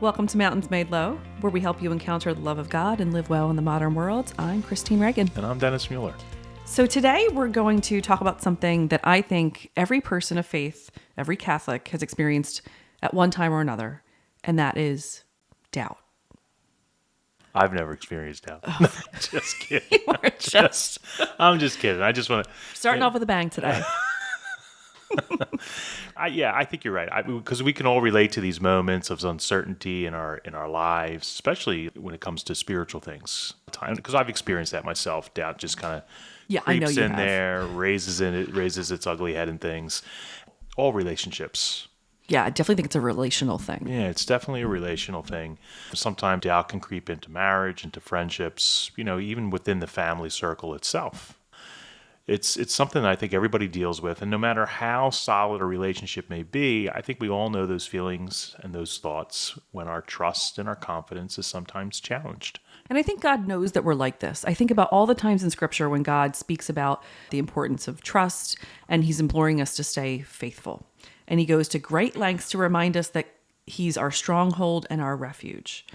Welcome to Mountains Made Low, where we help you encounter the love of God and live well in the modern world. I'm Christine Reagan. And I'm Dennis Mueller. So today we're going to talk about something that I think every person of faith, every Catholic has experienced at one time or another, and that is doubt. I've never experienced doubt. Oh. Just kidding. I'm just kidding. I just want to... Starting off with a bang today. I think you're right. Because we can all relate to these moments of uncertainty in our lives, especially when it comes to spiritual things. Because I've experienced that myself. Doubt just kind of creeps in there, raises its ugly head in things. All relationships. Yeah, I definitely think it's a relational thing. Yeah, it's definitely a relational thing. Sometimes doubt can creep into marriage, into friendships, even within the family circle itself. It's something that I think everybody deals with, and no matter how solid a relationship may be, I think we all know those feelings and those thoughts when our trust and our confidence is sometimes challenged. And I think God knows that we're like this. I think about all the times in Scripture when God speaks about the importance of trust, and He's imploring us to stay faithful. And He goes to great lengths to remind us that He's our stronghold and our refuge.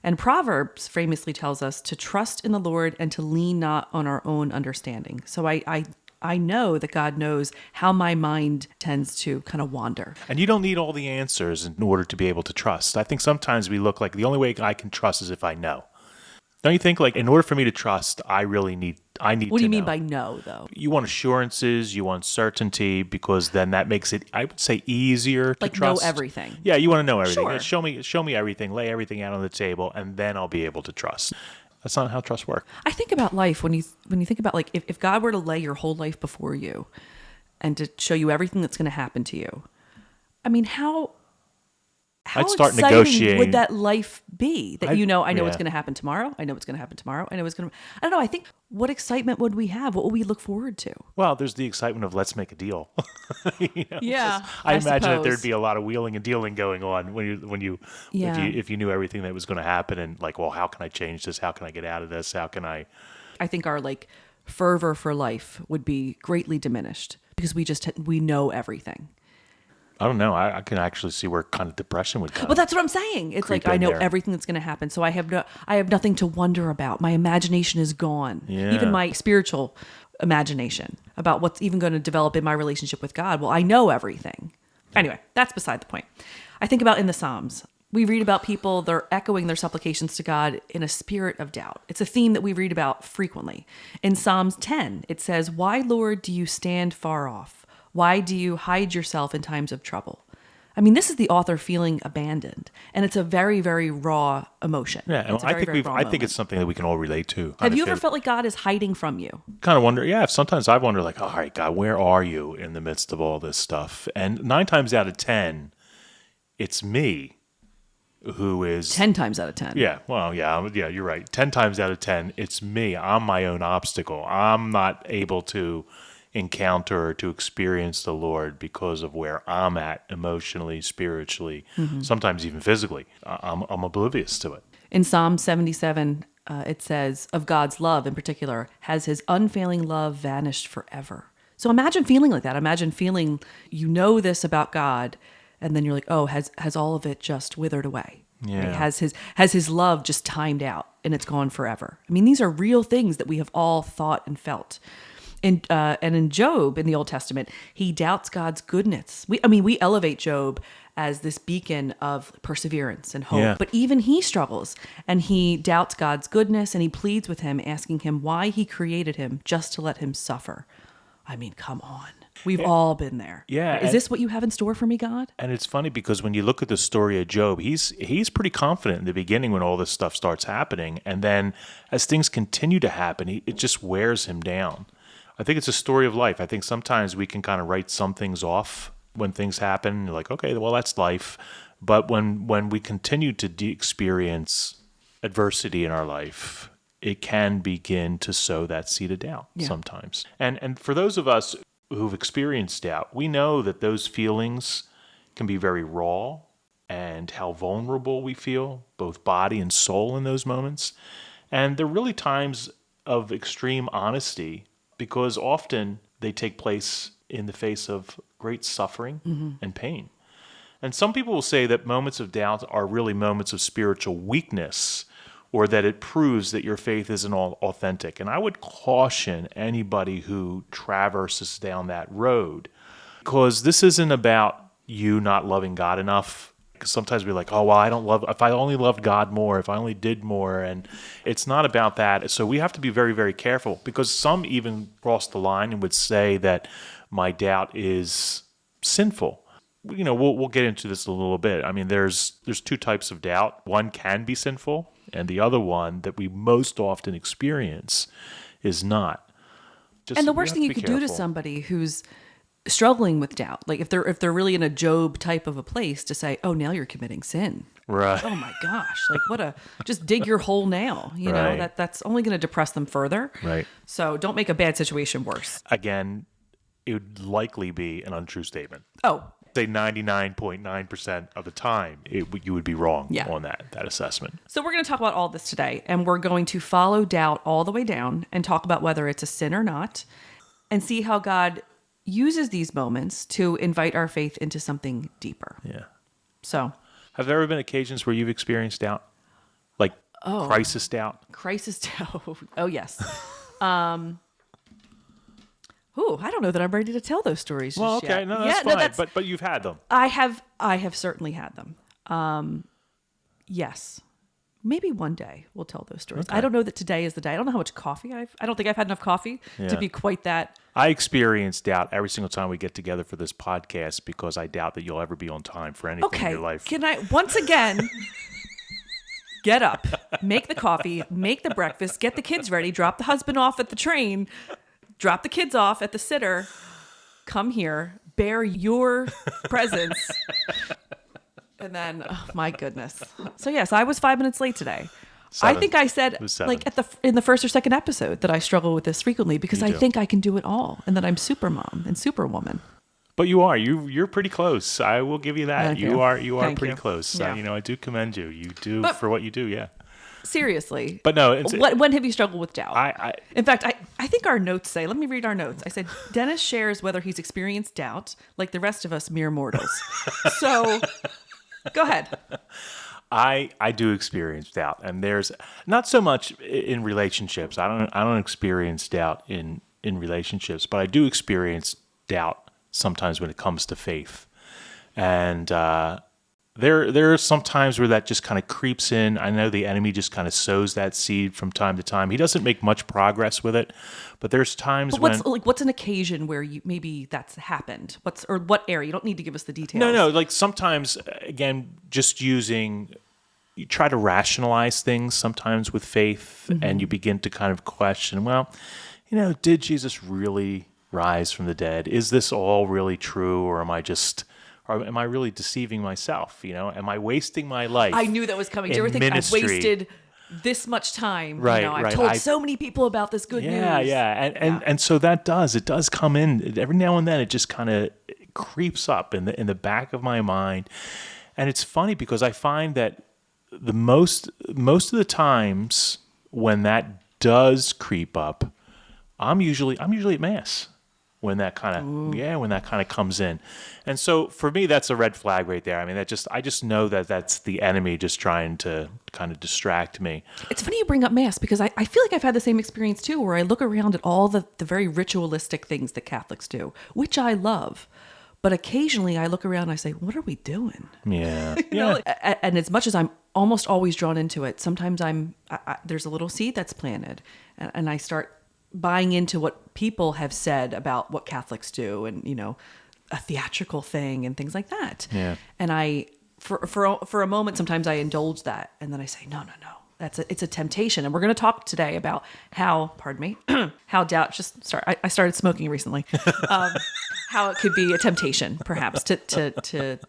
And Proverbs famously tells us to trust in the Lord and to lean not on our own understanding. So I know that God knows how my mind tends to kind of wander. And you don't need all the answers in order to be able to trust. I think sometimes we look like the only way I can trust is if I know. Don't you think, in order for me to trust, I need to know. What do you mean by no, though? You want assurances, you want certainty, because then that makes it, I would say, easier to trust. Know everything. Yeah, you want to know everything. Sure. Show me everything, lay everything out on the table, and then I'll be able to trust. That's not how trust works. I think about life when you think about if God were to lay your whole life before you and to show you everything that's going to happen to you. I mean, how I'd start exciting negotiating. Would that life be? That I know what's yeah. going to happen tomorrow. I know what's going to happen tomorrow. I know what's going to... I don't know. I think what excitement would we have? What would we look forward to? Well, there's the excitement of let's make a deal. Yeah, I imagine that there'd be a lot of wheeling and dealing going on if you knew everything that was going to happen and how can I change this? How can I get out of this? How can I... I think our fervor for life would be greatly diminished because we know everything. I don't know. I can actually see where kind of depression would go. Well, that's what I'm saying. It's I know everything that's going to happen, so I have nothing to wonder about. My imagination is gone. Yeah. Even my spiritual imagination about what's even going to develop in my relationship with God. Well, I know everything. Anyway, that's beside the point. I think about in the Psalms. We read about people, they're echoing their supplications to God in a spirit of doubt. It's a theme that we read about frequently. In Psalms 10, it says, "Why, Lord, do you stand far off? Why do you hide yourself in times of trouble?" I mean, this is the author feeling abandoned, and it's a very, very raw emotion. Yeah, and I think it's something that we can all relate to. Have you ever felt like God is hiding from you? Kind of wonder, yeah. Sometimes I wonder, all right, God, where are you in the midst of all this stuff? And 9 times out of 10, it's me who is 10 times out of 10. Yeah, well, yeah, you're right. 10 times out of 10, it's me. I'm my own obstacle. I'm not able to encounter or to experience the Lord because of where I'm at emotionally, spiritually, sometimes even physically. I'm oblivious to it. In Psalm 77, it says, of God's love in particular, has his unfailing love vanished forever. So imagine feeling like that. Imagine feeling this about God, and then you're like, oh, has all of it just withered away? Yeah. Right? Has his love just timed out and it's gone forever? I mean, these are real things that we have all thought and felt. And in Job, in the Old Testament, he doubts God's goodness. We elevate Job as this beacon of perseverance and hope. Yeah. But even he struggles, and he doubts God's goodness, and he pleads with him, asking him why he created him just to let him suffer. I mean, come on. We've all been there. Yeah. Is this what you have in store for me, God? And it's funny because when you look at the story of Job, he's pretty confident in the beginning when all this stuff starts happening. And then as things continue to happen, it just wears him down. I think it's a story of life. I think sometimes we can kind of write some things off when things happen. You're like, okay, well, that's life. But when we continue to experience adversity in our life, it can begin to sow that seed of doubt sometimes. And for those of us who've experienced doubt, we know that those feelings can be very raw and how vulnerable we feel, both body and soul in those moments. And they're really times of extreme honesty, because often they take place in the face of great suffering and pain. And some people will say that moments of doubt are really moments of spiritual weakness, or that it proves that your faith isn't all authentic. And I would caution anybody who traverses down that road, because this isn't about you not loving God enough. Because sometimes we're like, oh, well, if I only loved God more, if I only did more. And it's not about that. So we have to be very, very careful, because some even cross the line and would say that my doubt is sinful. We'll get into this a little bit. I mean, there's two types of doubt. One can be sinful, and the other one that we most often experience is not. And the worst thing you could do to somebody who's struggling with doubt, like if they're really in a Job type of a place, to say, "Oh, now you're committing sin." Right. Oh my gosh! Like just dig your hole now. Right. That's only going to depress them further. Right. So don't make a bad situation worse. Again, it would likely be an untrue statement. Oh. Say 99.9% of the time, you would be wrong on that assessment. So we're going to talk about all this today, and we're going to follow doubt all the way down and talk about whether it's a sin or not, and see how God uses these moments to invite our faith into something deeper. Yeah. So, have there ever been occasions where you've experienced doubt? Like crisis doubt? Crisis doubt. Oh, yes. I don't know that I'm ready to tell those stories. Well, okay, yet. no, that's fine. But you've had them. I have certainly had them. Yes, maybe one day we'll tell those stories. Okay. I don't know that today is the day. I don't know how much coffee I don't think I've had enough coffee to be quite that. I experience doubt every single time we get together for this podcast, because I doubt that you'll ever be on time for anything in your life. Can I once again get up, make the coffee, make the breakfast, get the kids ready, drop the husband off at the train, drop the kids off at the sitter, come here, bear your presence. And then, oh my goodness. So yes, I was 5 minutes late today. 7. I think I said in the first or second episode that I struggle with this frequently, because I think I can do it all, and that I'm super mom and super woman. But you are. You're pretty close. I will give you that. Thank you you. are Thank pretty you. close. Yeah. I do commend you. You do But- for what you do, yeah. Seriously. But no, when have you struggled with doubt? I In fact, I think our notes say, let me read our notes. I said, Dennis shares whether he's experienced doubt, like the rest of us mere mortals. So go ahead. I do experience doubt, and there's not so much in relationships. I don't experience doubt in relationships, but I do experience doubt sometimes when it comes to faith. And there are some times where that just kind of creeps in. I know the enemy just kind of sows that seed from time to time. He doesn't make much progress with it, but there's times when what's an occasion where maybe that's happened? What area? You don't need to give us the details. No, like sometimes, again, just you try to rationalize things sometimes with faith, and you begin to kind of question, well, did Jesus really rise from the dead? Is this all really true, or am I really deceiving myself? Am I wasting my life? I knew that was coming. Do you ever think I've wasted this much time? Right, I've told so many people about this good news. Yeah. And so it does come in every now and then. It just kind of creeps up in the back of my mind. And it's funny, because I find that the most of the times when that does creep up, I'm usually at mass when that kind of comes in. And so for me, that's a red flag right there. I mean, I just know that that's the enemy just trying to kind of distract me. It's funny you bring up mass, because I feel like I've had the same experience too, where I look around at all the very ritualistic things that Catholics do, which I love. But occasionally I look around and I say, what are we doing? Yeah. And as much as I'm almost always drawn into it, sometimes there's a little seed that's planted, and I start buying into what people have said about what Catholics do, and a theatrical thing and things like that. Yeah. And I for a moment sometimes I indulge that, and then I say no, it's a temptation. And we're going to talk today about how how doubt I started smoking recently. How it could be a temptation perhaps to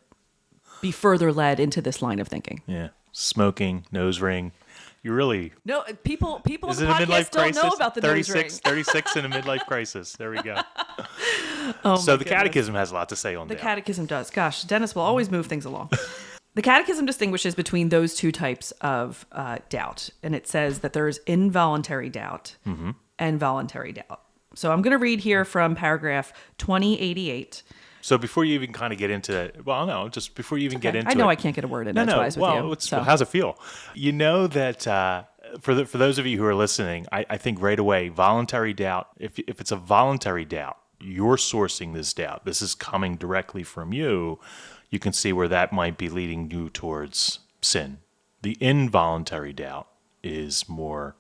be further led into this line of thinking. Yeah. Smoking, nose ring. You really... No, people on the podcast don't know about the nose ring. 36 in a midlife crisis. There we go. So the Catechism has a lot to say on that. The Catechism does. Gosh, Dennis will always move things along. The Catechism distinguishes between those two types of doubt. And it says that there's involuntary doubt and voluntary doubt. So I'm going to read here from paragraph 2088. So before you even kind of get into that, well, no, just before you even get into I know it. I can't get a word in No, no. edgewise with Well, you. well, how's it feel? You know that for those of you who are listening, I think right away, voluntary doubt. If it's a voluntary doubt, you're sourcing this doubt. This is coming directly from you. You can see where that might be leading you towards sin. The involuntary doubt is more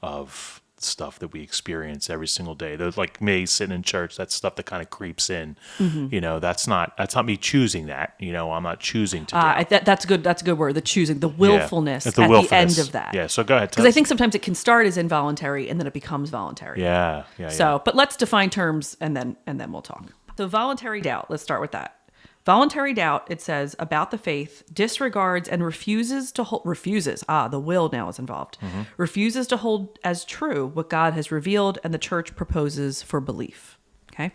of stuff that we experience every single day. Those, like me sitting in church, that's stuff that kind of creeps in. You know, that's not me choosing that. You know, I'm not choosing to doubt. That's good. That's a good word. The choosing, the willfulness It's at the willfulness. the end of that. Yeah. So go ahead. Because I think sometimes it can start as involuntary and then it becomes voluntary. Yeah. So, but let's define terms and then we'll talk. So voluntary doubt, let's start with that. Voluntary doubt, it says, about the faith, disregards and refuses to hold, the will now is involved, refuses to hold as true what God has revealed and the church proposes for belief. Okay?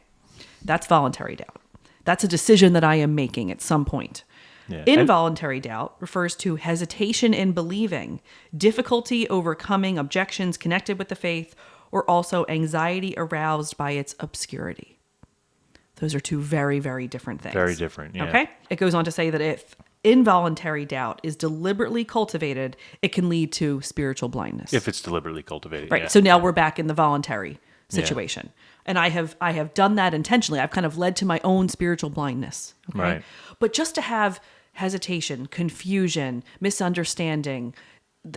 That's voluntary doubt. That's a decision that I am making at some point. Yeah. Involuntary doubt refers to hesitation in believing, difficulty overcoming objections connected with the faith, or also anxiety aroused by its obscurity. Those are two very, very different things. Very different, yeah. Okay? It goes on to say that if involuntary doubt is deliberately cultivated, it can lead to spiritual blindness. If it's deliberately cultivated. Right. Yeah. So now we're back in the voluntary situation. And I have done that intentionally. I've kind of led to my own spiritual blindness. Okay? Right. But just to have hesitation, confusion, misunderstanding,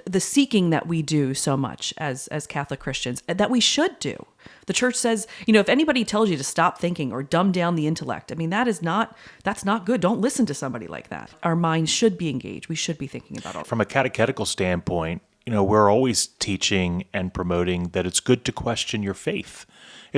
the seeking that we do so much as Catholic Christians, that we should do. The church says, you know, if anybody tells you to stop thinking or dumb down the intellect, I mean, that's not good. Don't listen to somebody like that. Our minds should be engaged. We should be thinking about all that. From a catechetical standpoint, you know, we're always teaching and promoting that it's good to question your faith.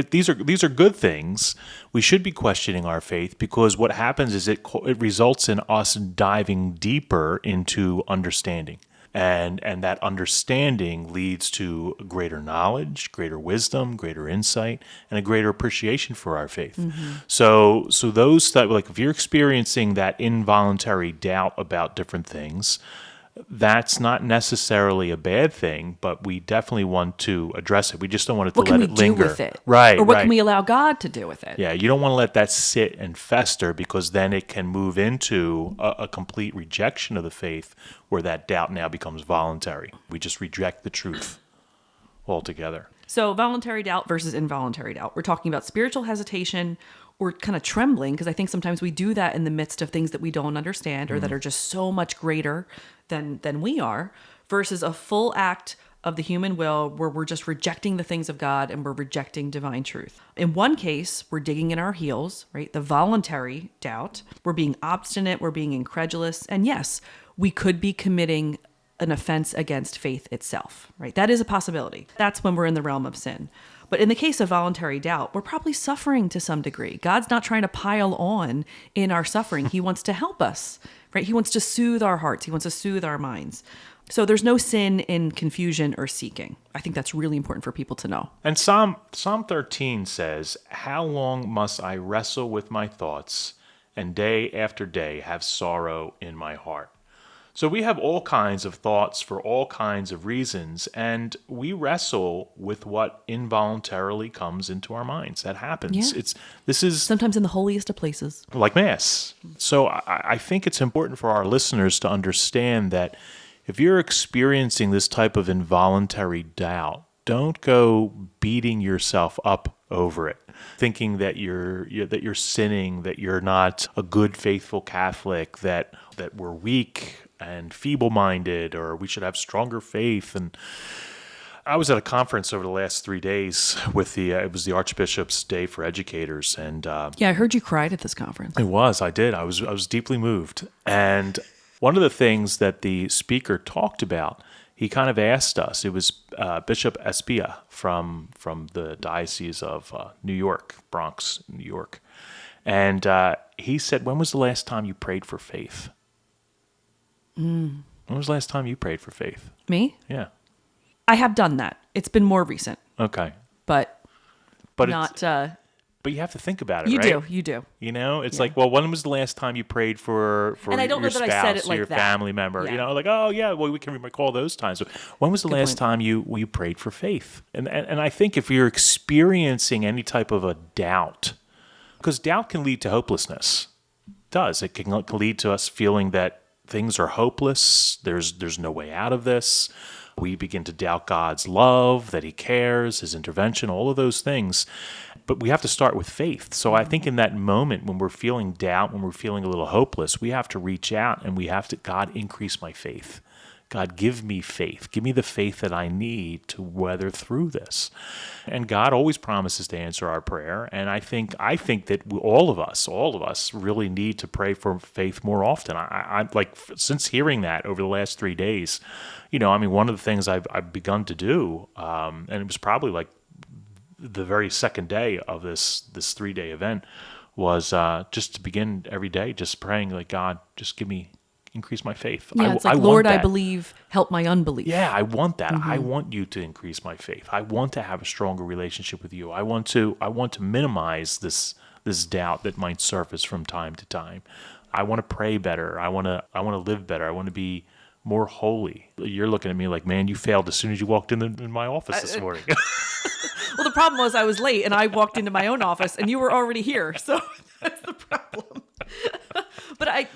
These are good things. We should be questioning our faith because what happens is it results in us diving deeper into understanding. And that understanding leads to greater knowledge, greater wisdom, greater insight, and a greater appreciation for our faith. So those that, like, if you're experiencing that involuntary doubt about different things, that's not necessarily a bad thing, but we definitely want to address it. We just don't want it to let it linger. What can we do with it? Right. Or what right. can we allow God to do with it? Yeah, you don't want to let that sit and fester because then it can move into a complete rejection of the faith where that doubt now becomes voluntary. We just reject the truth altogether. So voluntary doubt versus involuntary doubt. We're talking about spiritual hesitation or kind of trembling, because I think sometimes we do that in the midst of things that we don't understand or that are just so much greater than we are, versus a full act of the human will where we're just rejecting the things of God and we're rejecting divine truth. In one case, we're digging in our heels, right? The voluntary doubt. We're being obstinate, we're being incredulous, and yes, we could be committing an offense against faith itself, right? That is a possibility. That's when we're in the realm of sin. But in the case of voluntary doubt, we're probably suffering to some degree. God's not trying to pile on in our suffering. He wants to help us, right? He wants to soothe our hearts. He wants to soothe our minds. So there's no sin in confusion or seeking. I think that's really important for people to know. And Psalm 13 says, "How long must I wrestle with my thoughts and day after day have sorrow in my heart?" So we have all kinds of thoughts for all kinds of reasons, and we wrestle with what involuntarily comes into our minds. That happens. Yeah. This is Sometimes in the holiest of places. like Mass. So I think it's important for our listeners to understand that if you're experiencing this type of involuntary doubt, don't go beating yourself up over it, thinking that you're sinning, that you're not a good, faithful Catholic, that we're weak and feeble-minded, or we should have stronger faith. And I was at a conference over the last 3 days with it was the Archbishop's Day for Educators, and Yeah, I heard you cried at this conference. I did. I was deeply moved. And one of the things that the speaker talked about, he kind of asked us, it was Bishop Espia from the Diocese of New York, Bronx, New York. And he said, "When was the last time you prayed for faith?" When was the last time you prayed for faith? Me? Yeah. I have done that. It's been more recent, Okay. but But not... but you have to think about it, you right? do. You do. You know, it's like, well, when was the last time you prayed for And I don't your know that spouse I said it or like your that. family member? Yeah. You know, like, oh yeah, well, we can recall those times. But when was the last point. time you prayed for faith? And I think if you're experiencing any type of a doubt Because doubt can lead to hopelessness. It does. It can lead to us feeling that things are hopeless. There's no way out of this. We begin to doubt God's love, that he cares, his intervention, all of those things. But we have to start with faith. So I think in that moment when we're feeling doubt, when we're feeling a little hopeless, we have to reach out and we have to, God, increase my faith. God, give me faith. Give me the faith that I need to weather through this. And God always promises to answer our prayer. And I think that all of us really need to pray for faith more often. I like, since hearing that over the last 3 days, one of the things I've begun to do, and it was probably like the very second day of this 3-day event, was just to begin every day just praying, like, God, just increase my faith. Yeah, it's like, Lord, I believe, help my unbelief. Yeah, I want that. I want you to increase my faith. I want to have a stronger relationship with you. I want to minimize this doubt that might surface from time to time. I want to pray better. I want to live better. I want to be more holy. You're looking at me like, man, you failed as soon as you walked in my office this morning. Well, the problem was I was late and I walked into my own office and you were already here. So that's the problem. But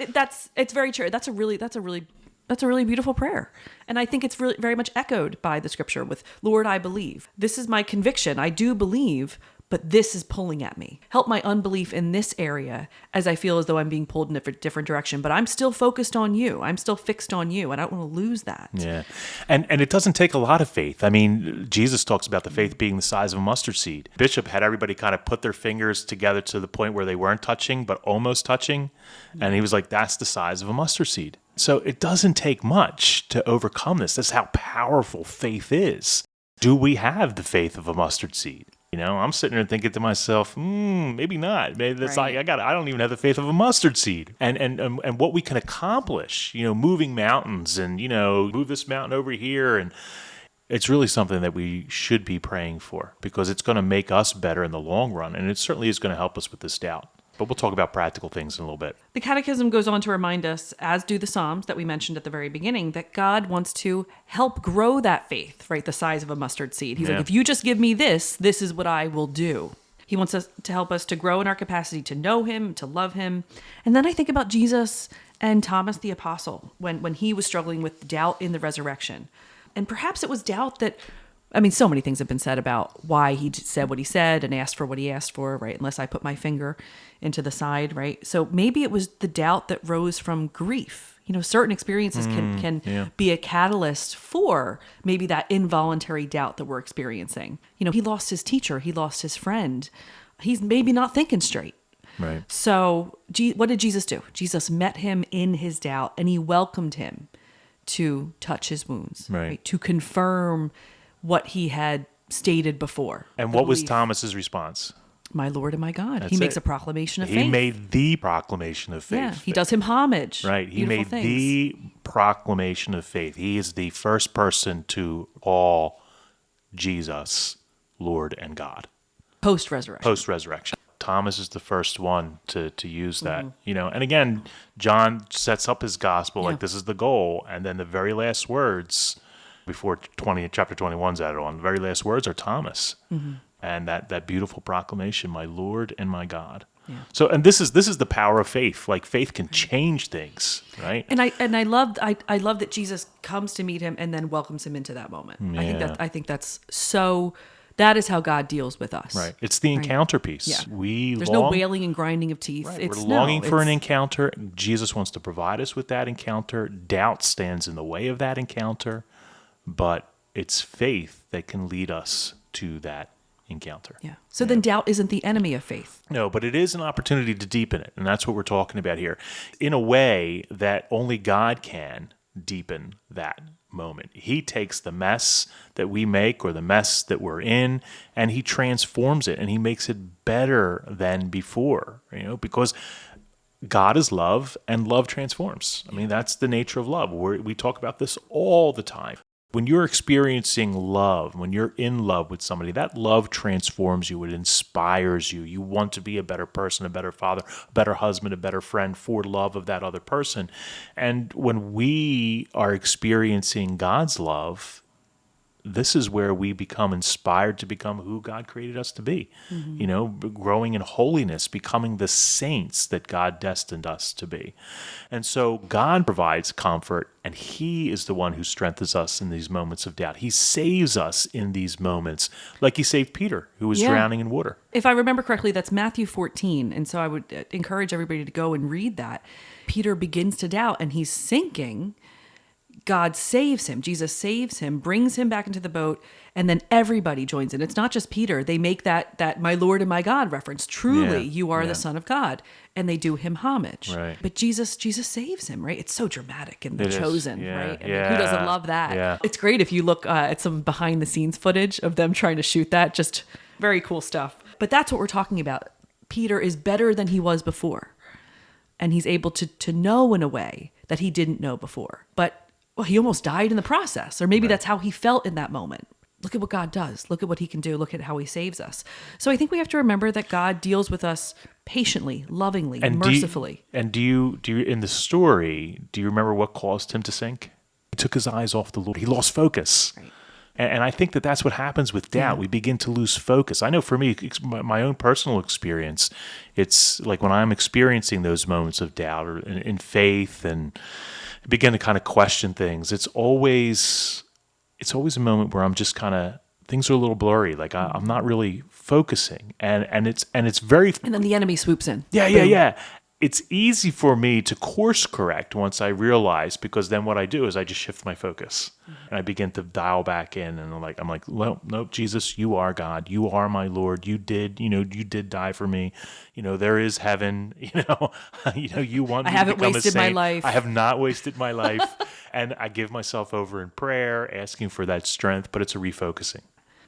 it's very true. That's a really beautiful prayer. And I think it's really very much echoed by the scripture with, Lord, I believe. This is my conviction. I do believe, but this is pulling at me. Help my unbelief in this area as I feel as though I'm being pulled in a different direction. But I'm still focused on you. I'm still fixed on you. And I don't want to lose that. Yeah. And it doesn't take a lot of faith. I mean, Jesus talks about the faith being the size of a mustard seed. Bishop had everybody kind of put their fingers together to the point where they weren't touching, but almost touching. And he was like, that's the size of a mustard seed. So it doesn't take much to overcome this. That's how powerful faith is. Do we have the faith of a mustard seed? I'm sitting there thinking to myself, maybe not. Maybe that's right. like, I don't even have the faith of a mustard seed. And what we can accomplish, moving mountains and, move this mountain over here. And it's really something that we should be praying for because it's going to make us better in the long run. And it certainly is going to help us with this doubt. But we'll talk about practical things in a little bit. The Catechism goes on to remind us, as do the Psalms that we mentioned at the very beginning, that God wants to help grow that faith, right? The size of a mustard seed. He's like, if you just give me this is what I will do. He wants us to help us to grow in our capacity to know him, to love him. And then I think about Jesus and Thomas the Apostle when he was struggling with doubt in the resurrection. And perhaps it was doubt that, so many things have been said about why he said what he said and asked for what he asked for, right? Unless I put my finger into the side, right? So maybe it was the doubt that rose from grief. Certain experiences can be a catalyst for maybe that involuntary doubt that we're experiencing. He lost his teacher. He lost his friend. He's maybe not thinking straight. Right. So what did Jesus do? Jesus met him in his doubt and he welcomed him to touch his wounds, right? To confirm what he had stated before. And what was Thomas's response? My Lord and my God. That's he makes it. a proclamation of faith. He made the proclamation of faith. Yeah, he does him homage. Right. He Beautiful made things. the proclamation of faith. He is the first person to call Jesus Lord and God. Post-resurrection. Thomas is the first one to use that, And again, John sets up his gospel like this is the goal. And then the very last words before chapter 21's added on, the very last words are Thomas. Mm-hmm. And that beautiful proclamation, my Lord and my God. Yeah. So, and this is the power of faith. Like faith can change things, right? And I love that Jesus comes to meet him and then welcomes him into that moment. Yeah. I think that's so. That is how God deals with us. Right. It's the encounter piece. Yeah. There's no wailing and grinding of teeth. Right. We're longing for an encounter. Jesus wants to provide us with that encounter. Doubt stands in the way of that encounter, but it's faith that can lead us to that encounter. Yeah. So then doubt isn't the enemy of faith. No, but it is an opportunity to deepen it. And that's what we're talking about here. In a way that only God can deepen that moment. He takes the mess that we make or the mess that we're in and he transforms it and he makes it better than before, because God is love and love transforms. That's the nature of love. We talk about this all the time. When you're experiencing love, when you're in love with somebody, that love transforms you. It inspires you. You want to be a better person, a better father, a better husband, a better friend for love of that other person. And when we are experiencing God's love, this is where we become inspired to become who God created us to be. Growing in holiness, becoming the saints that God destined us to be. And so God provides comfort, and he is the one who strengthens us in these moments of doubt. He saves us in these moments, like he saved Peter, who was drowning in water. If I remember correctly, that's Matthew 14. And so I would encourage everybody to go and read that. Peter begins to doubt and he's sinking. God saves him. Jesus saves him, brings him back into the boat, and then everybody joins in. It's not just Peter. They make that my Lord and my God reference. Truly, you are the Son of God. And they do him homage. Right. But Jesus saves him, right? It's so dramatic in The It is. Chosen, Yeah. right? I mean, who doesn't love that? Yeah. It's great if you look at some behind the scenes footage of them trying to shoot that. Just very cool stuff. But that's what we're talking about. Peter is better than he was before. And he's able to know in a way that he didn't know before. But he almost died in the process. Or maybe that's how he felt in that moment. Look at what God does. Look at what he can do. Look at how he saves us. So I think we have to remember that God deals with us patiently, lovingly, and mercifully. Do you in the story, do you remember what caused him to sink? He took his eyes off the Lord. He lost focus. Right. And I think that's what happens with doubt. We begin to lose focus. I know for me, my own personal experience, it's like when I'm experiencing those moments of doubt or in faith and begin to kind of question things, it's always a moment where I'm just kind of, things are a little blurry. Like I'm not really focusing, and it's very. And then the enemy swoops in. Yeah. It's easy for me to course correct once I realize, because then what I do is I just shift my focus and I begin to dial back in, and I'm like, well, nope, Jesus, you are God, you are my Lord, you did die for me, there is heaven, you want me I haven't to become wasted a saint. my life. I have not wasted my life, and I give myself over in prayer, asking for that strength, but it's a refocusing.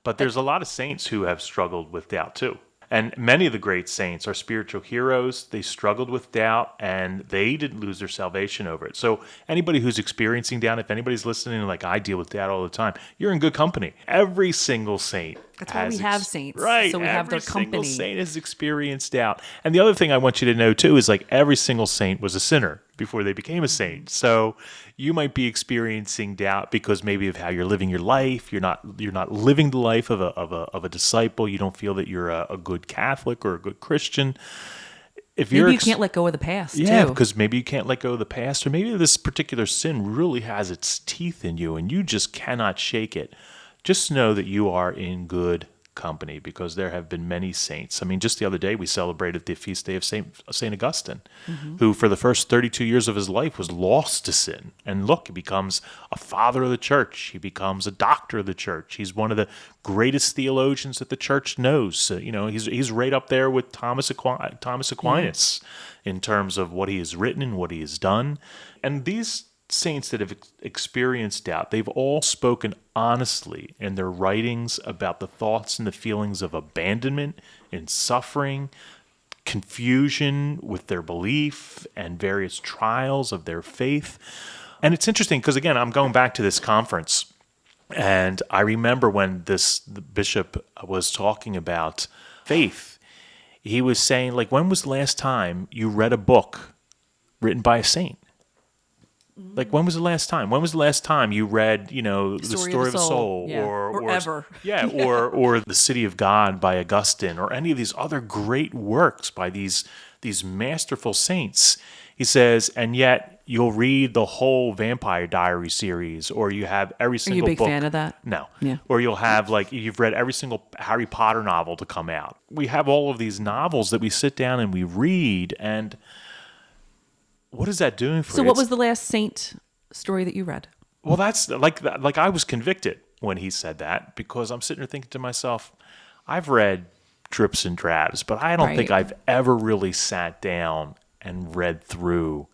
But there's a lot of saints who have struggled with doubt too. And many of the great saints are spiritual heroes. They struggled with doubt, and they didn't lose their salvation over it. So anybody who's experiencing doubt, if anybody's listening, like I deal with doubt all the time, you're in good company. Every single saint. That's why we have saints. Right. So we have their company. Every single saint has experienced doubt. And the other thing I want you to know too is like every single saint was a sinner before they became a saint. So you might be experiencing doubt because maybe of how you're living your life. You're not living the life of a disciple. You don't feel that you're a good Catholic or a good Christian. If maybe you can't let go of the past. Yeah, too. because maybe you can't let go of the past, or maybe this particular sin really has its teeth in you and you just cannot shake it. Just know that you are in good company, because there have been many saints. I mean, just the other day we celebrated the feast day of Saint Augustine, who for the first 32 years of his life was lost to sin. And look, he becomes a father of the church. He becomes a doctor of the church. He's one of the greatest theologians that the church knows. He's right up there with Thomas Aquinas in terms of what he has written and what he has done. And these saints that have experienced doubt, they've all spoken honestly in their writings about the thoughts and the feelings of abandonment and suffering, confusion with their belief, and various trials of their faith. And it's interesting because, again, I'm going back to this conference, and I remember when the bishop was talking about faith, he was saying, like, when was the last time you read a book written by a saint? Like, when was the last time? When was the last time you read, the Story of the Soul, or ever, or The City of God by Augustine, or any of these other great works by these masterful saints? He says, and yet you'll read the whole Vampire Diary series, or you have every single book. Are you a big fan of that? No. Yeah. Or you'll have, like, you've read every single Harry Potter novel to come out. We have all of these novels that we sit down and we read, and what is that doing for you? So what was the last saint story that you read? Well, that's like I was convicted when he said that, because I'm sitting there thinking to myself, I've read drips and drabs, but I don't think I've ever really sat down and read through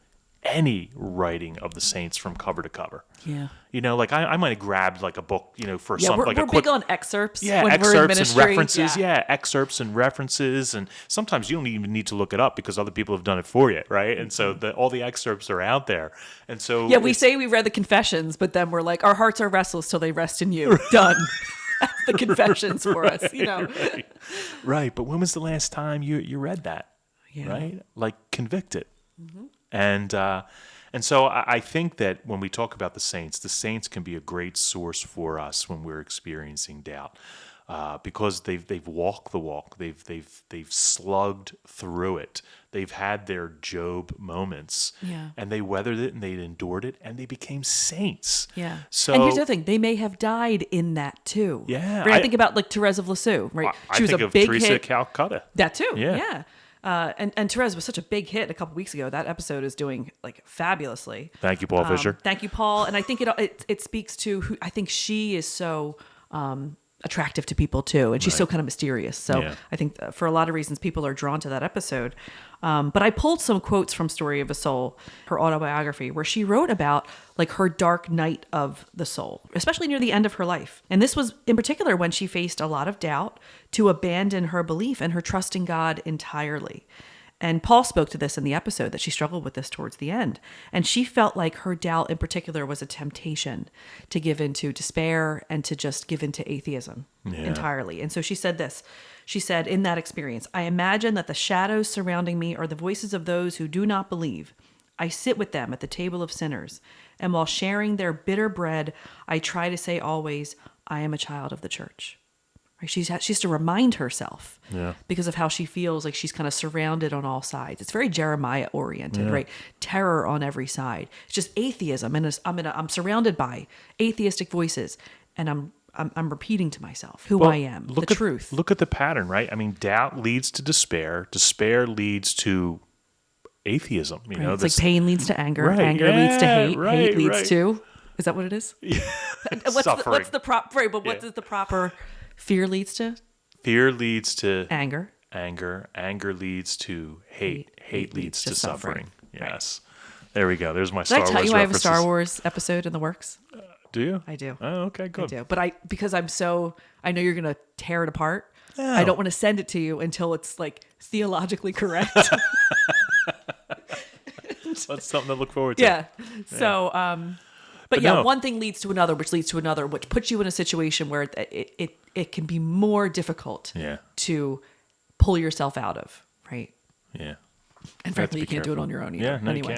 any writing of the saints from cover to cover. Yeah. Like I might have grabbed like a book, for Yeah, something we're like a big quick on excerpts. Yeah, when excerpts we're in and ministry. references. Yeah, excerpts and references, and sometimes you don't even need to look it up because other people have done it for you, right? And so all the excerpts are out there, and so we say we read the Confessions, but then we're like, our hearts are restless till they rest in you. Done. That's the Confessions for us, Right. But when was the last time you read that? Yeah. Right, like convicted, and And so I think that when we talk about the saints can be a great source for us when we're experiencing doubt, because they've walked the walk, they've slugged through it, they've had their Job moments, and they weathered it and they endured it, and they became saints. Yeah. So and here's the other thing: they may have died in that too. Yeah, Right. I think about like Therese of Lisieux. Right. I think of big Teresa hit. Calcutta. That too. Yeah. Yeah. And Therese was such a big hit a couple weeks ago. That episode is doing like fabulously. Thank you, Paul Fisher. Thank you, Paul. And I think it speaks to who I think she is so attractive to people too, and she's so kind of mysterious. So I think for a lot of reasons, people are drawn to that episode. But I pulled some quotes from Story of a Soul, her autobiography, where she wrote about like her dark night of the soul, especially near the end of her life. And this was in particular when she faced a lot of doubt to abandon her belief and her trust in God entirely. And Paul spoke to this in the episode, that she struggled with this towards the end. And she felt like her doubt in particular was a temptation to give into despair and to just give into atheism entirely. And so she said this. She said, in that experience, I imagine that the shadows surrounding me are the voices of those who do not believe. I sit with them at the table of sinners. And while sharing their bitter bread, I try to say always, I am a child of the church. She has to remind herself because of how she feels like she's kind of surrounded on all sides. It's very Jeremiah oriented, right? Terror on every side. It's just atheism, and I'm surrounded by atheistic voices, and I'm repeating to myself who I am, the truth. Look at the pattern, right? I mean, doubt leads to despair. Despair leads to atheism. You know, it's like pain leads to anger. Right, Anger leads to hate. right, Hate leads right. to. Is that what it is? Suffering. What's the prop? Right, but what is the proper? Fear leads to Fear leads to anger. Anger leads to hate. Hate leads to suffering. Right. Yes. There we go. There's my Did Star I Wars tell you I have a references. Star Wars episode in the works? Do you? I do. Oh, okay, good. I do. But because I'm so, I know you're going to tear it apart. Oh. I don't want to send it to you until it's like theologically correct. That's something to look forward to. Yeah. So, but yeah, no. one thing leads to another, which leads to another, which puts you in a situation where it can be more difficult to pull yourself out of, right? Yeah. And frankly, you can't do it on your own either. Yeah, no, anyway. you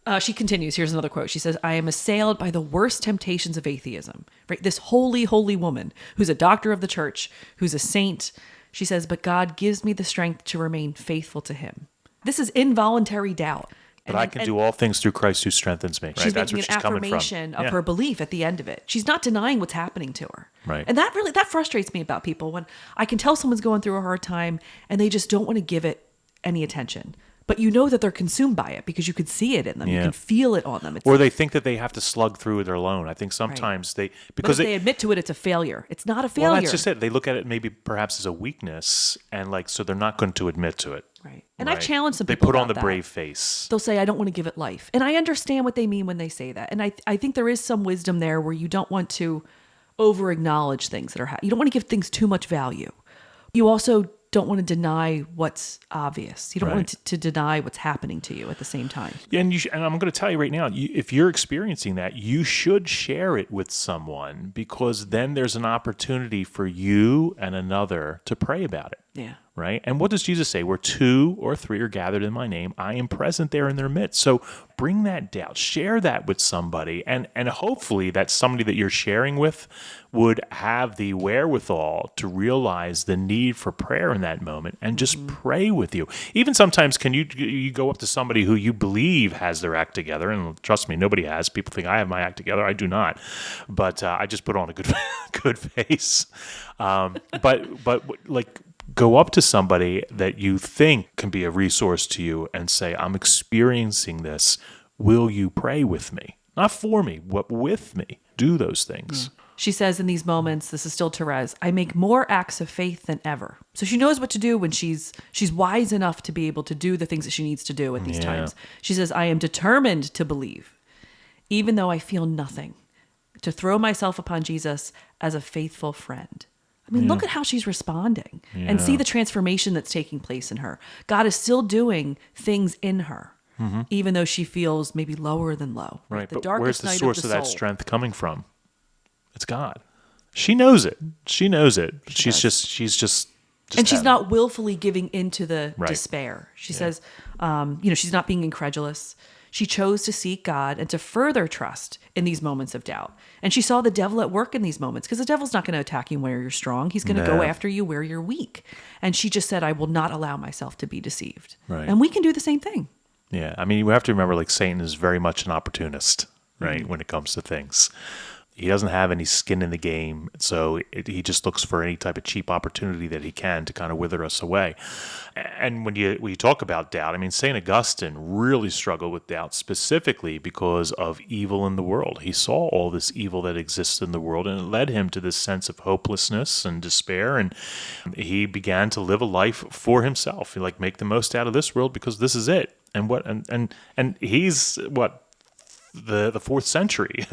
can't. She continues. Here's another quote. She says, I am assailed by the worst temptations of atheism. Right? This holy, holy woman who's a doctor of the church, who's a saint. She says, but God gives me the strength to remain faithful to him. This is involuntary doubt. But I can do all things through Christ who strengthens me. She's Right? That's making where an she's coming from. affirmation of her belief at the end of it. She's not denying what's happening to her. Right. And that frustrates me about people, when I can tell someone's going through a hard time and they just don't want to give it any attention. But you know that they're consumed by it because you can see it in them. You can feel it on them. Or they think that they have to slug through it alone. I think sometimes but if they admit to it, it's a failure. It's not a failure. Well, that's just it. They look at it maybe perhaps as a weakness, and so they're not going to admit to it. Right. And I've challenged some They people put on about the that. brave face. They'll say, I don't want to give it life. And I understand what they mean when they say that. And I think there is some wisdom there where you don't want to over acknowledge things that are you don't want to give things too much value. You also don't want to deny what's obvious. You don't want to deny what's happening to you at the same time. Yeah, and I'm going to tell you right now, if you're experiencing that, you should share it with someone, because then there's an opportunity for you and another to pray about it. Yeah. Right? And what does Jesus say? Where 2 or 3 are gathered in my name, I am present there in their midst. So bring that doubt, share that with somebody, and hopefully that somebody that you're sharing with would have the wherewithal to realize the need for prayer in that moment and just pray with you. Even sometimes you go up to somebody who you believe has their act together, and trust me, nobody has. People think I have my act together. I do not. But I just put on a good face. But like, go up to somebody that you think can be a resource to you and say, I'm experiencing this. Will you pray with me? Not for me, but with me. Do those things. Yeah. She says in these moments, this is still Therese, I make more acts of faith than ever. So she knows what to do when she's wise enough to be able to do the things that she needs to do at these times. She says, I am determined to believe, even though I feel nothing, to throw myself upon Jesus as a faithful friend. I mean, look at how she's responding and see the transformation that's taking place in her. God is still doing things in her, even though she feels maybe lower than low. Right. The But darkest where's the night source of that soul. strength coming from? It's God. She knows it. She knows it. She's does. just And she's not willfully giving into the Right. despair. She says, she's not being incredulous. She chose to seek God and to further trust in these moments of doubt. And she saw the devil at work in these moments, because the devil's not going to attack you where you're strong. He's going to go after you where you're weak. And she just said, I will not allow myself to be deceived. Right. And we can do the same thing. Yeah. I mean, we have to remember, like, Satan is very much an opportunist, right? When it comes to things. He doesn't have any skin in the game, so he just looks for any type of cheap opportunity that he can to kind of wither us away. And when you talk about doubt, I mean, St. Augustine really struggled with doubt specifically because of evil in the world. He saw all this evil that exists in the world, and it led him to this sense of hopelessness and despair, and he began to live a life for himself. He make the most out of this world because this is it. And he's what? The fourth century.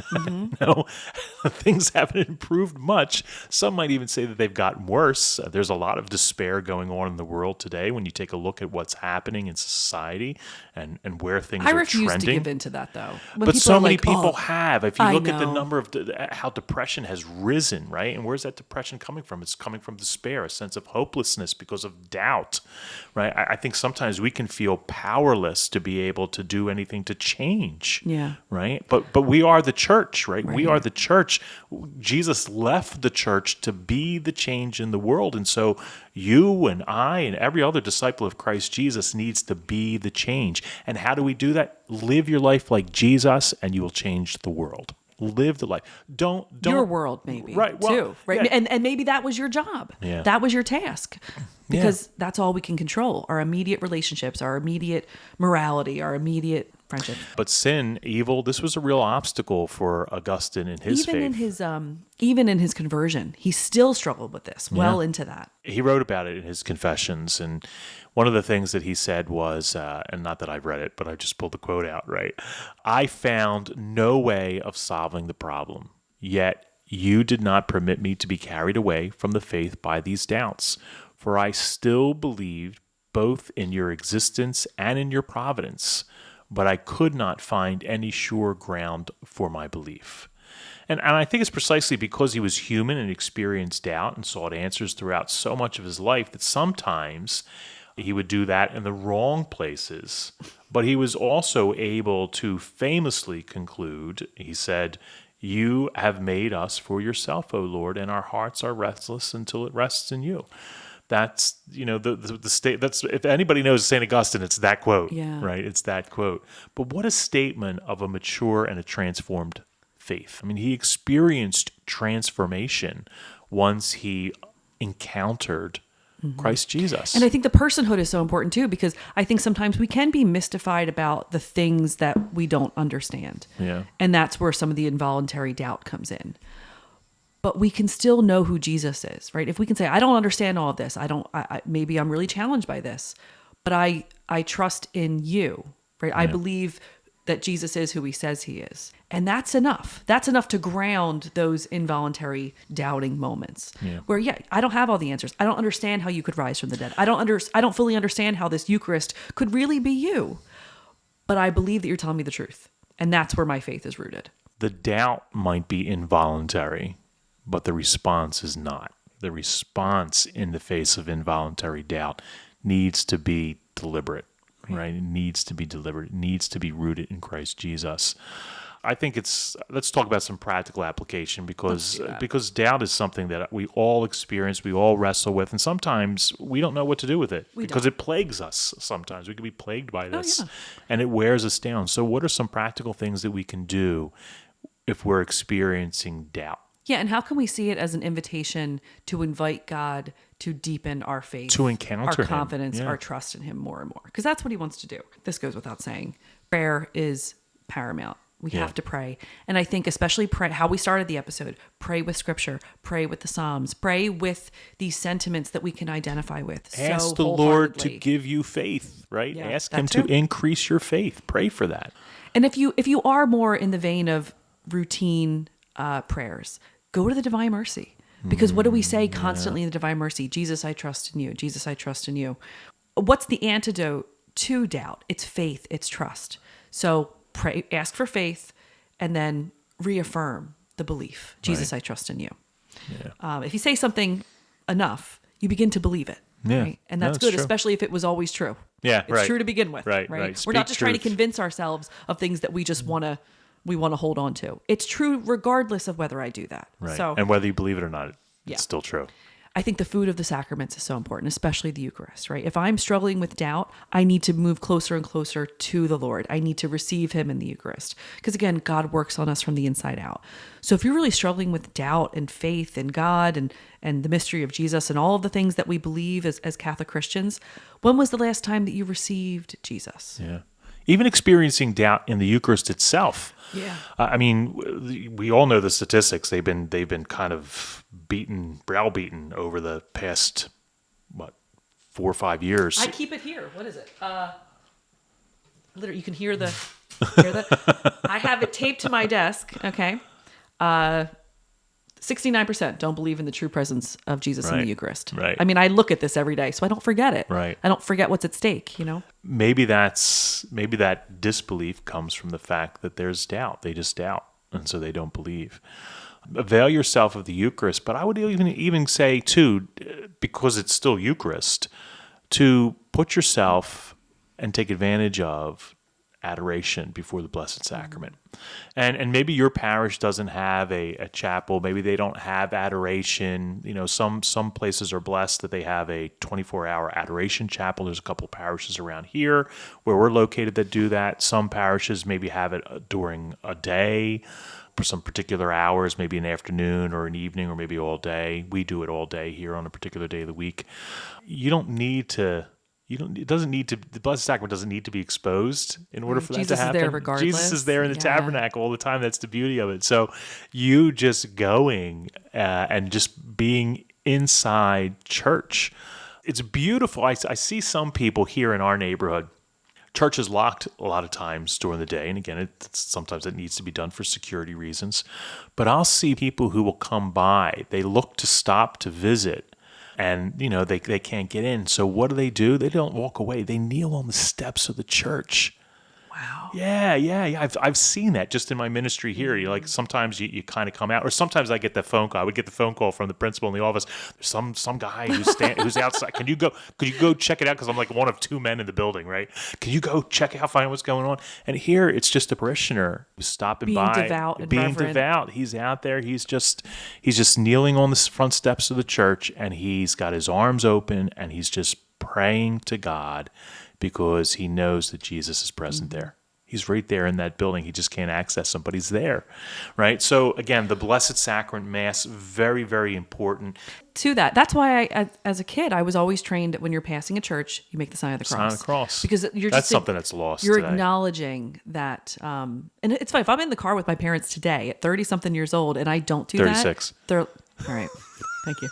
Things haven't improved much. Some might even say that they've gotten worse. There's a lot of despair going on in the world today when you take a look at what's happening in society and where things are trending. I refuse to give into that, though. But so many people have. If you look at the number of how depression has risen, right? And where's that depression coming from? It's coming from despair, a sense of hopelessness because of doubt, right? I think sometimes we can feel powerless to be able to do anything to change. Yeah. Right? But we are the church, right? We are the church. Jesus left the church to be the change in the world. And so you and I and every other disciple of Christ Jesus needs to be the change. And how do we do that? Live your life like Jesus and you will change the world. Live the life. Don't your world, maybe, right? Well, too, right? Yeah. And maybe that was your job. Yeah. That was your task, because that's all we can control: our immediate relationships, our immediate morality, our immediate friendship. But sin, evil, this was a real obstacle for Augustine in his faith. Even in his conversion, he still struggled with this. Well into that, he wrote about it in his Confessions, and one of the things that he said was, and not that I've read it, but I just pulled the quote out, right? I found no way of solving the problem, yet you did not permit me to be carried away from the faith by these doubts, for I still believed both in your existence and in your providence, but I could not find any sure ground for my belief. And I think it's precisely because he was human and experienced doubt and sought answers throughout so much of his life that sometimes he would do that in the wrong places. But he was also able to famously conclude, he said, you have made us for yourself, O Lord, and our hearts are restless until it rests in you. That's, the state. That's, if anybody knows St. Augustine, it's that quote, right? It's that quote. But what a statement of a mature and a transformed faith. I mean, he experienced transformation once he encountered Christ Jesus. And I think the personhood is so important too, because I think sometimes we can be mystified about the things that we don't understand. Yeah. And that's where some of the involuntary doubt comes in. But we can still know who Jesus is, right? If we can say, I don't understand all of this. Maybe I'm really challenged by this, but I trust in you, right? I believe that Jesus is who he says he is. And that's enough. That's enough to ground those involuntary doubting moments where, I don't have all the answers. I don't understand how you could rise from the dead. I don't fully understand how this Eucharist could really be you, but I believe that you're telling me the truth. And that's where my faith is rooted. The doubt might be involuntary, but the response is not. The response in the face of involuntary doubt needs to be deliberate, right? It needs to be deliberate. It needs to be rooted in Christ Jesus. I think let's talk about some practical application because doubt is something that we all experience, we all wrestle with, and sometimes we don't know what to do with it because it plagues us sometimes. We can be plagued by this and it wears us down. So what are some practical things that we can do if we're experiencing doubt? Yeah, and how can we see it as an invitation to invite God to deepen our faith, to encounter our confidence, Him. Our trust in Him more and more? Because that's what He wants to do. This goes without saying. Prayer is paramount. We have to pray. And I think especially pray, how we started the episode, pray with Scripture, pray with the Psalms, pray with these sentiments that we can identify with. Ask the Lord to give you faith, right? Yeah, ask Him to increase your faith. Pray for that. And if you are more in the vein of routine prayers, go to the Divine Mercy. Because what do we say constantly in the Divine Mercy? Jesus, I trust in you. Jesus, I trust in you. What's the antidote to doubt? It's faith. It's trust. So pray, ask for faith, and then reaffirm the belief. Jesus, I trust in you. Yeah. If you say something enough, you begin to believe it. Yeah. Right? And that's good, especially if it was always true. Yeah, It's right. true to begin with, Right. We're Speak not just trying to truth. convince ourselves of things that we just we want to hold on to. It's true regardless of whether I do that. Right. So And whether you believe it or not, Yeah. it's still true. I think the food of the sacraments is so important, especially the Eucharist, right? If I'm struggling with doubt, I need to move closer and closer to the Lord. I need to receive him in the Eucharist. Because again, God works on us from the inside out. So if you're really struggling with doubt and faith in God and the mystery of Jesus and all of the things that we believe as Catholic Christians, when was the last time that you received Jesus? Yeah. Even experiencing doubt in the Eucharist itself. Yeah. I mean, we all know the statistics. They've been kind of browbeaten over the past 4 or 5 years. I keep it here. What is it? Literally, you can hear that. I have it taped to my desk. Okay. 69% don't believe in the true presence of Jesus in the Right. Eucharist. Right. I mean, I look at this every day, so I don't forget it. Right. I don't forget what's at stake, you know? Maybe that disbelief comes from the fact that there's doubt. They just doubt, and so they don't believe. Avail yourself of the Eucharist, but I would even say too, because it's still Eucharist, to put yourself and take advantage of adoration before the Blessed Sacrament. And maybe your parish doesn't have a chapel. Maybe they don't have adoration. You know, some places are blessed that they have a 24-hour adoration chapel. There's a couple of parishes around here where we're located that do that. Some parishes maybe have it during a day for some particular hours, maybe an afternoon or an evening or maybe all day. We do it all day here on a particular day of the week. The Blessed Sacrament doesn't need to be exposed in order for that Jesus to is happen. there regardless. Jesus is there in the Yeah. tabernacle all the time. That's the beauty of it. So you just going and just being inside church, it's beautiful. I see some people here in our neighborhood. Church is locked a lot of times during the day. And again, sometimes it needs to be done for security reasons. But I'll see people who will come by. They look to stop to visit. And, you know, they can't get in. So what do? They don't walk away. They kneel on the steps of the church. Wow. Yeah. I've seen that just in my ministry here. You like sometimes you kind of come out, or sometimes I get the phone call. I would get the phone call from the principal in the office. There's some guy who's outside. Could you go check it out? Because I'm like one of two men in the building, right? Can you go check out, find what's going on? And here it's just a parishioner who's stopping Being by, devout and being reverent. devout. He's out there. He's just kneeling on the front steps of the church, and he's got his arms open, and he's just praying to God, because he knows that Jesus is present there. He's right there in that building. He just can't access him, but he's there, right? So again, the Blessed Sacrament Mass, very, very important. To that. That's why as a kid, I was always trained that when you're passing a church, you make the sign of the cross. Sign of the cross. Because That's something that's lost You're today. acknowledging that, and it's fine. If I'm in the car with my parents today at 30-something years old and I don't do 36. that, they're, all right, thank you.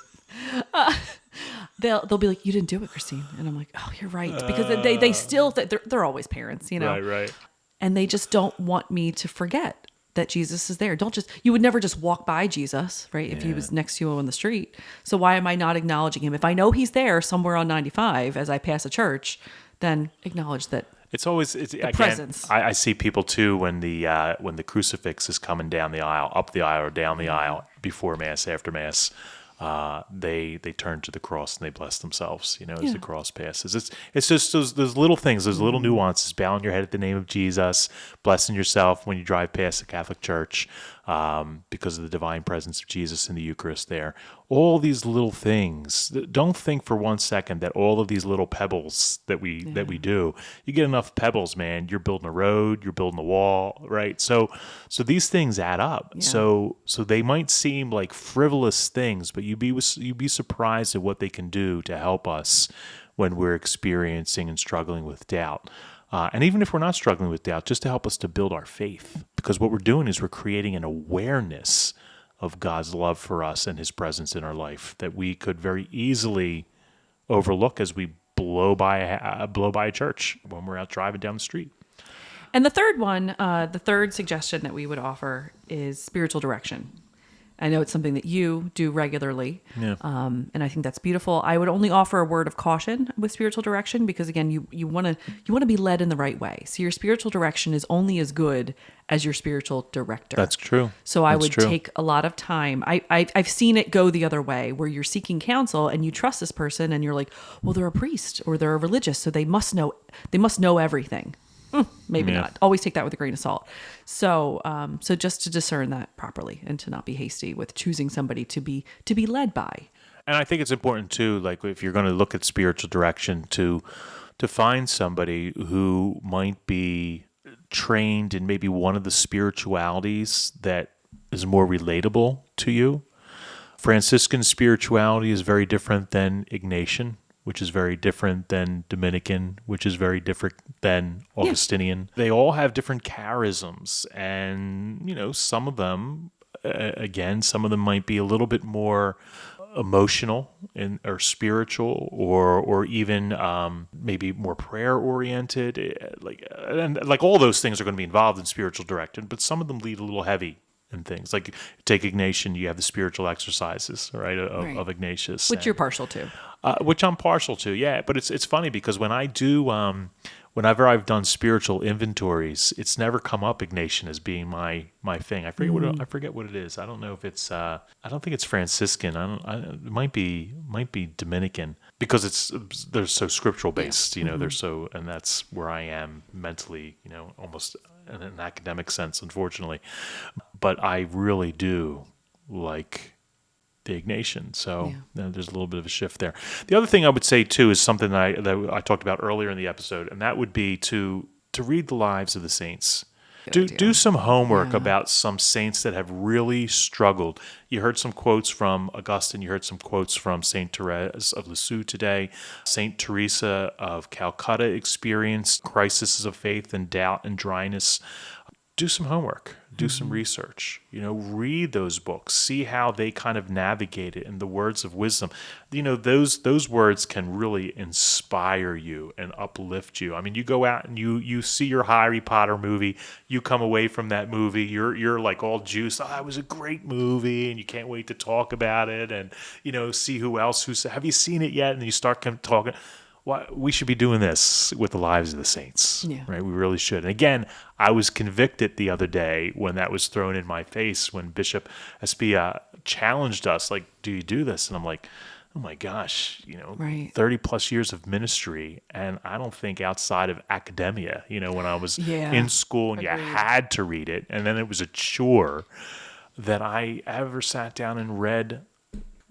They'll be like, you didn't do it, Christine. And I'm like, oh, you're right. Because they still, they're always parents, you know? Right. And they just don't want me to forget that Jesus is there. You would never just walk by Jesus, right? If he was next to you on the street. So why am I not acknowledging him? If I know he's there somewhere on 95 as I pass a church, then acknowledge that. It's again, presence. I see people too when the crucifix is coming down the aisle, up the aisle or down the aisle before Mass, after Mass. They turn to the cross and they bless themselves, as the cross passes. It's just those little things, those little nuances, bowing your head at the name of Jesus, blessing yourself when you drive past the Catholic Church, because of the divine presence of Jesus in the Eucharist there. All these little things. Don't think for 1 second that all of these little pebbles that we do, you get enough pebbles, man, you're building a road, you're building a wall, right? So these things add up. Yeah. So they might seem like frivolous things, but you'd be surprised at what they can do to help us when we're experiencing and struggling with doubt. And even if we're not struggling with doubt, just to help us to build our faith. Because what we're doing is we're creating an awareness of God's love for us and his presence in our life that we could very easily overlook as we blow by a church when we're out driving down the street. And the third one, the third suggestion that we would offer is spiritual direction. I know it's something that you do regularly. Yeah. And I think that's beautiful. I would only offer a word of caution with spiritual direction because, again, you want to be led in the right way. So your spiritual direction is only as good as your spiritual director. That's true. So I That's would true. take a lot of time. I've seen it go the other way where you're seeking counsel and you trust this person and you're like, well, they're a priest or they're a religious, so they must know everything. Maybe Yeah. not. Always take that with a grain of salt. So just to discern that properly and to not be hasty with choosing somebody to be led by. And I think it's important too, like if you're going to look at spiritual direction, to find somebody who might be trained in maybe one of the spiritualities that is more relatable to you. Franciscan spirituality is very different than Ignatian, which is very different than Dominican, which is very different than Augustinian. They all have different charisms, and some of them, again, some of them might be a little bit more emotional or spiritual, or even maybe more prayer oriented. Like all those things are going to be involved in spiritual direction, but some of them lead a little heavy in things. Like take Ignatian, you have the spiritual exercises, right, of Ignatius, which you're partial to. Which I'm partial to, yeah. But it's funny because when I do, whenever I've done spiritual inventories, it's never come up Ignatian as being my thing. I forget what it is. I don't know if it's. I don't think it's Franciscan. It might be Dominican because they're so scriptural based. They're so, and that's where I am mentally. Almost in an academic sense, unfortunately. But I really do like the Ignatian. So there's a little bit of a shift there. The other thing I would say too is something that I talked about earlier in the episode, and that would be to read the lives of the saints. Do some homework about some saints that have really struggled. You heard some quotes from Augustine. You heard some quotes from Saint Therese of Lisieux today. Saint Teresa of Calcutta experienced crises of faith and doubt and dryness. Do some homework. Do some research. Read those books. See how they kind of navigate it in the words of wisdom. Those words can really inspire you and uplift you. I mean, you go out and you see your Harry Potter movie. You come away from that movie, you're like all juiced. Oh, it was a great movie, and you can't wait to talk about it and see who else have you seen it yet? And you start talking. Well, we should be doing this with the lives of the saints, right? We really should. And again, I was convicted the other day when that was thrown in my face when Bishop Espia challenged us, like, do you do this? And I'm like, oh my gosh, 30 plus years of ministry. And I don't think outside of academia, when I was in school and you had to read it, and then it was a chore, that I ever sat down and read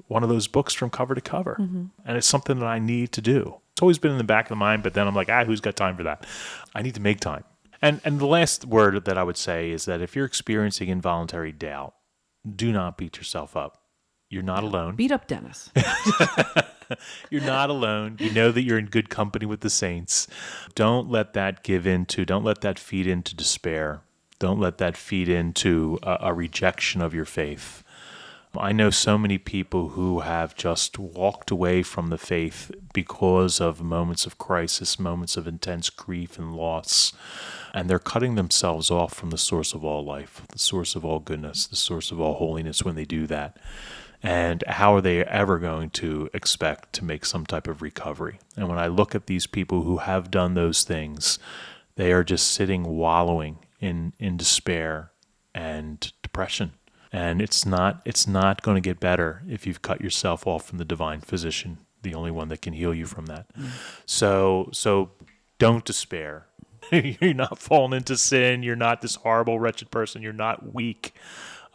one of those books from cover to cover. And it's something that I need to do. It's always been in the back of the mind, but then I'm like, who's got time for that? I need to make time. And the last word that I would say is that if you're experiencing involuntary doubt, do not beat yourself up. You're not alone. Beat up Dennis. You're not alone. You know that you're in good company with the saints. Don't let that feed into despair. Don't let that feed into a rejection of your faith. I know so many people who have just walked away from the faith because of moments of crisis, moments of intense grief and loss, and they're cutting themselves off from the source of all life, the source of all goodness, the source of all holiness when they do that. And how are they ever going to expect to make some type of recovery? And when I look at these people who have done those things, they are just sitting wallowing in despair and depression. And it's not going to get better if you've cut yourself off from the divine physician, the only one that can heal you from that. So don't despair. You're not falling into sin. You're not this horrible, wretched person. You're not weak.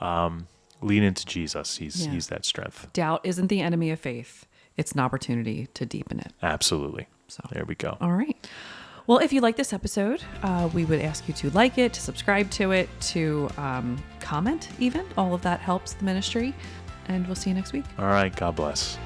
Lean into Jesus. He's that strength. Doubt isn't the enemy of faith. It's an opportunity to deepen it. Absolutely. So there we go. All right. Well, if you like this episode, we would ask you to like it, to subscribe to it, to comment even. All of that helps the ministry. And we'll see you next week. All right. God bless.